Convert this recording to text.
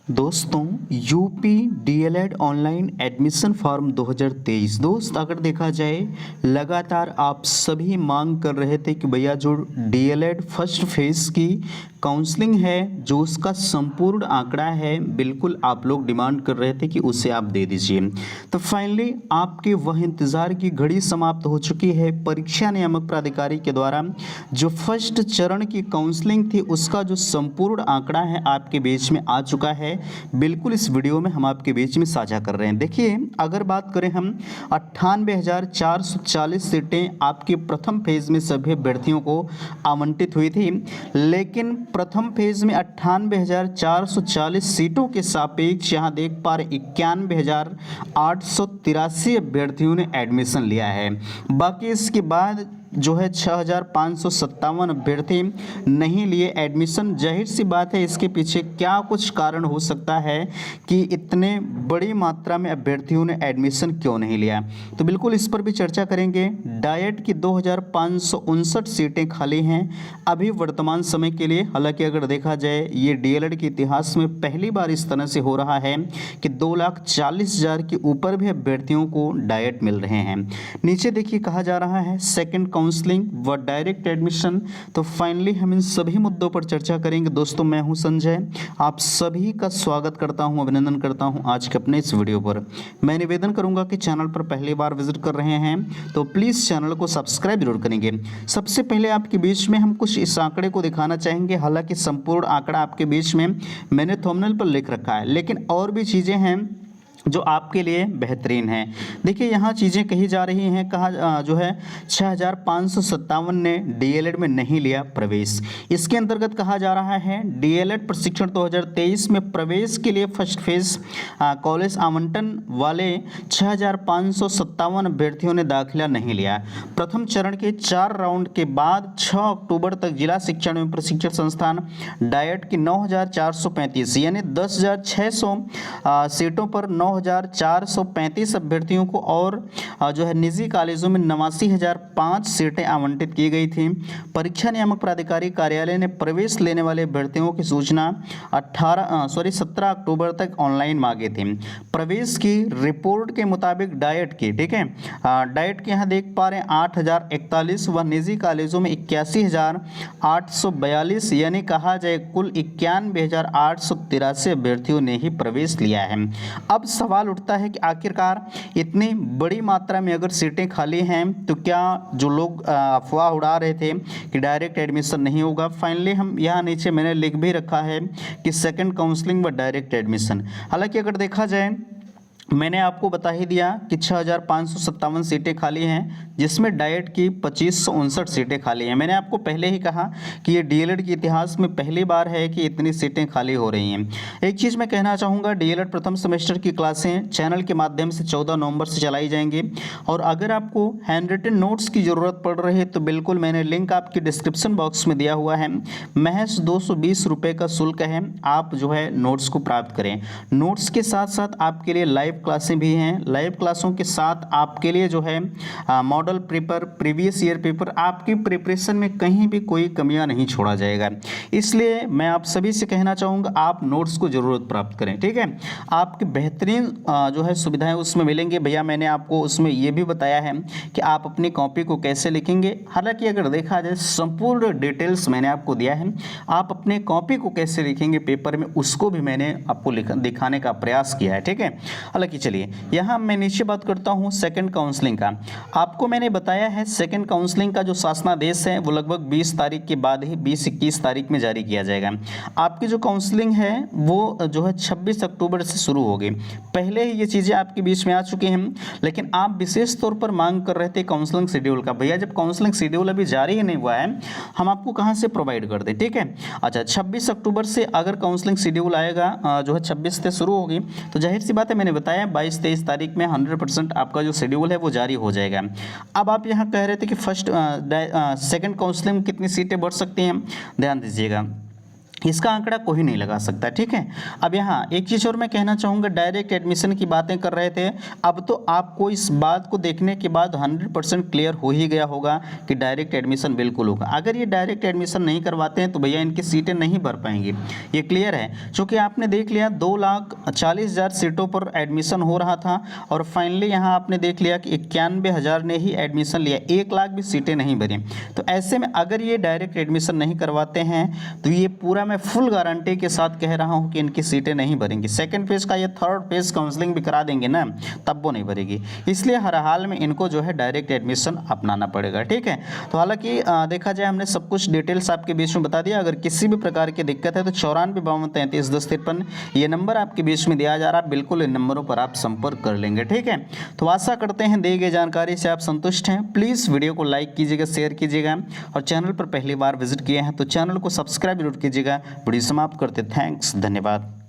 दोस्तों UP DElEd online admission form 2023 दोस्त अगर देखा जाए लगातार आप सभी मांग कर रहे थे कि भैया जो डीएलएड फर्स्ट फेज़ की काउंसलिंग है जो उसका संपूर्ण आंकड़ा है बिल्कुल आप लोग डिमांड कर रहे थे कि उसे आप दे दीजिए। तो फाइनली आपके वह इंतज़ार की घड़ी समाप्त हो चुकी है। परीक्षा नियामक प्राधिकारी के द्वारा जो फर्स्ट चरण की काउंसलिंग थी उसका जो संपूर्ण आंकड़ा है आपके बीच में आ चुका है। बिल्कुल इस वीडियो में हम आपके बीच में साझा कर रहे हैं। देखिए अगर बात करें हम 98,440 सीटें आपके प्रथम फेज में सभी अभ्यर्थियों को आवंटित हुई थी, लेकिन प्रथम फेज में 98,440 सीटों के सापेक्ष यहाँ देख पा रहे 91,883 अभ्यर्थियों ने एडमिशन लिया है। बाकी इसके बाद जो है 6,557 अभ्यर्थी नहीं लिए एडमिशन। जाहिर सी बात है इसके पीछे क्या कुछ कारण हो सकता है कि इतने बड़ी मात्रा में अभ्यर्थियों ने एडमिशन क्यों नहीं लिया, तो बिल्कुल इस पर भी चर्चा करेंगे। डाइट की 2,559 सीटें खाली हैं अभी वर्तमान समय के लिए। हालांकि अगर देखा जाए ये डीएलएड के इतिहास में पहली बार इस तरह से हो रहा है कि 2,40,000 के ऊपर भी अभ्यर्थियों को डाइट मिल रहे हैं। नीचे देखिए कहा जा रहा है सेकेंड काउंसलिंग व डायरेक्ट एडमिशन। तो फाइनली हम इन सभी मुद्दों पर चर्चा करेंगे। दोस्तों मैं हूं संजय, आप सभी का स्वागत करता हूं, अभिनंदन करता हूं आज के अपने इस वीडियो पर। मैं निवेदन करूंगा कि चैनल पर पहली बार विजिट कर रहे हैं तो प्लीज़ चैनल को सब्सक्राइब जरूर करेंगे। सबसे पहले आपके बीच में हम कुछ इस आंकड़े को दिखाना चाहेंगे। हालांकि संपूर्ण आंकड़ा आपके बीच में मैंने थंबनेल पर लिख रखा है, लेकिन और भी चीज़ें हैं जो आपके लिए बेहतरीन है। देखिए यहाँ चीज़ें कही जा रही हैं, कहा जो है 6,557 ने डीएलएड में नहीं लिया प्रवेश। इसके अंतर्गत कहा जा रहा है डीएलएड प्रशिक्षण 2023 में प्रवेश के लिए फर्स्ट फेज कॉलेज आवंटन वाले 6,557 अभ्यर्थियों ने दाखिला नहीं लिया। प्रथम चरण के 4 राउंड के बाद 6 अक्टूबर तक जिला शिक्षण एवं प्रशिक्षण संस्थान डाइट की 9,435 यानी 10,600 सीटों पर 9,435 अभ्यर्थियों को और जो है निजी कॉलेजों में 89,005 सीटें आवंटित की गई थी। परीक्षा नियामक प्राधिकारी कार्यालय ने प्रवेश लेने वाले अभ्यर्थियों की सूचना 17 अक्टूबर तक ऑनलाइन मांगी थी। प्रवेश की रिपोर्ट के मुताबिक डाइट की, ठीक है, डाइट के यहाँ देख पा रहे हैं 8,041 व निजी कॉलेजों में 81,842 यानी कहा जाए कुल 91,883 अभ्यर्थियों ने ही प्रवेश लिया है। अब सवाल उठता है कि आखिरकार इतनी बड़ी मात्रा में अगर सीटें खाली हैं तो क्या जो लोग अफवाह उड़ा रहे थे कि डायरेक्ट एडमिशन नहीं होगा, फाइनली हम यहाँ नीचे मैंने लिख भी रखा है कि सेकंड काउंसलिंग व डायरेक्ट एडमिशन। हालांकि अगर देखा जाए मैंने आपको बता ही दिया कि 6,557 सीटें खाली हैं जिसमें डाइट की 2,559 सीटें खाली हैं। मैंने आपको पहले ही कहा कि ये डीएलएड के इतिहास में पहली बार है कि इतनी सीटें खाली हो रही हैं। एक चीज़ मैं कहना चाहूँगा, डीएलएड प्रथम सेमेस्टर की क्लासें चैनल के माध्यम से 14 नवंबर से चलाई जाएंगी और अगर आपको हैंड रिटन नोट्स की ज़रूरत पड़ रही है तो बिल्कुल मैंने लिंक आपकी डिस्क्रिप्शन बॉक्स में दिया हुआ है। महज 220 रुपये का शुल्क है, आप जो है नोट्स को प्राप्त करें। नोट्स के साथ साथ आपके लिए लाइव क्लासें भी हैं। लाइव क्लासों के साथ आपके लिए जो है model paper, previous year paper, आपकी प्रिपरेशन में कहीं भी कोई कमियां नहीं छोड़ा जाएगा। इसलिए मैं आप सभी से कहना चाहूँगा आप नोट्स को ज़रूरत प्राप्त करें, ठीक है। आपकी बेहतरीन जो है सुविधाएं उसमें मिलेंगी। भैया मैंने आपको उसमें ये भी बताया है कि आप अपनी कॉपी को कैसे लिखेंगे। हालांकि अगर देखा जाए संपूर्ण डिटेल्स मैंने आपको दिया है, आप अपने कॉपी को कैसे लिखेंगे पेपर में उसको भी मैंने आपको दिखाने का प्रयास किया है, ठीक है। हालांकि चलिए यहाँ मैं नीचे बात करता हूँ सेकंड काउंसलिंग का। आपको मैंने बताया है सेकंड काउंसलिंग का जो शासनादेश है वो लगभग 20 तारीख के बाद ही 20-21 तारीख में जारी किया जाएगा। आपकी जो काउंसलिंग है वो जो है 26 अक्टूबर से शुरू होगी। पहले ही ये चीज़ें आपके बीच में आ चुकी हैं, लेकिन आप विशेष तौर पर मांग कर रहे थे काउंसलिंग शेड्यूल का। भैया जब काउंसलिंग शेड्यूल अभी जारी ही नहीं हुआ है हम आपको कहाँ से प्रोवाइड कर दें, ठीक है। अच्छा 26 अक्टूबर से अगर काउंसलिंग शेड्यूल आएगा जो है 26 से शुरू होगी तो जाहिर सी बात है मैंने बताया 22-23 तारीख में 100% आपका जो शेड्यूल है वो जारी हो जाएगा। अब आप यहाँ कह रहे थे कि फर्स्ट सेकंड काउंसलिंग में कितनी सीटें बढ़ सकती हैं, ध्यान दीजिएगा। इसका आंकड़ा कोई नहीं लगा सकता, ठीक है। अब यहाँ एक चीज़ और मैं कहना चाहूँगा, डायरेक्ट एडमिशन की बातें कर रहे थे, अब तो आपको इस बात को देखने के बाद 100% क्लियर हो ही गया होगा कि डायरेक्ट एडमिशन बिल्कुल होगा। अगर ये डायरेक्ट एडमिशन नहीं करवाते हैं तो भैया इनकी सीटें नहीं भर पाएंगी, ये क्लियर है। चूँकि आपने देख लिया 2,40,000 सीटों पर एडमिशन हो रहा था और फाइनली यहाँ आपने देख लिया कि 91,000 ने ही एडमिशन लिया, 1 लाख भी सीटें नहीं भरी। तो ऐसे में अगर ये डायरेक्ट एडमिशन नहीं करवाते हैं तो ये पूरा मैं फुल गारंटी के साथ कह रहा हूं कि इनकी सीटें नहीं भरेंगी। सेकंड फेज का ये थर्ड फेज काउंसलिंग भी करा देंगे ना, तब वो नहीं भरेगी। इसलिए हर हाल में इनको जो है डायरेक्ट एडमिशन अपनाना पड़ेगा, ठीक है। तो हालांकि देखा जाए हमने सब कुछ डिटेल्स आपके बीच में बता दिया। अगर किसी भी प्रकार की दिक्कत है तो 9452331053 ये नंबर आपके बीच में दिया जा रहा है, बिल्कुल इन नंबरों पर आप संपर्क कर लेंगे, ठीक है। तो आशा करते हैं दी गई जानकारी से आप संतुष्ट हैं। प्लीज़ वीडियो को लाइक कीजिएगा, शेयर कीजिएगा और चैनल पर पहली बार विजिट किए हैं तो चैनल को सब्सक्राइब जरूर कीजिएगा। वीडियो समाप्त करते, थैंक्स, धन्यवाद।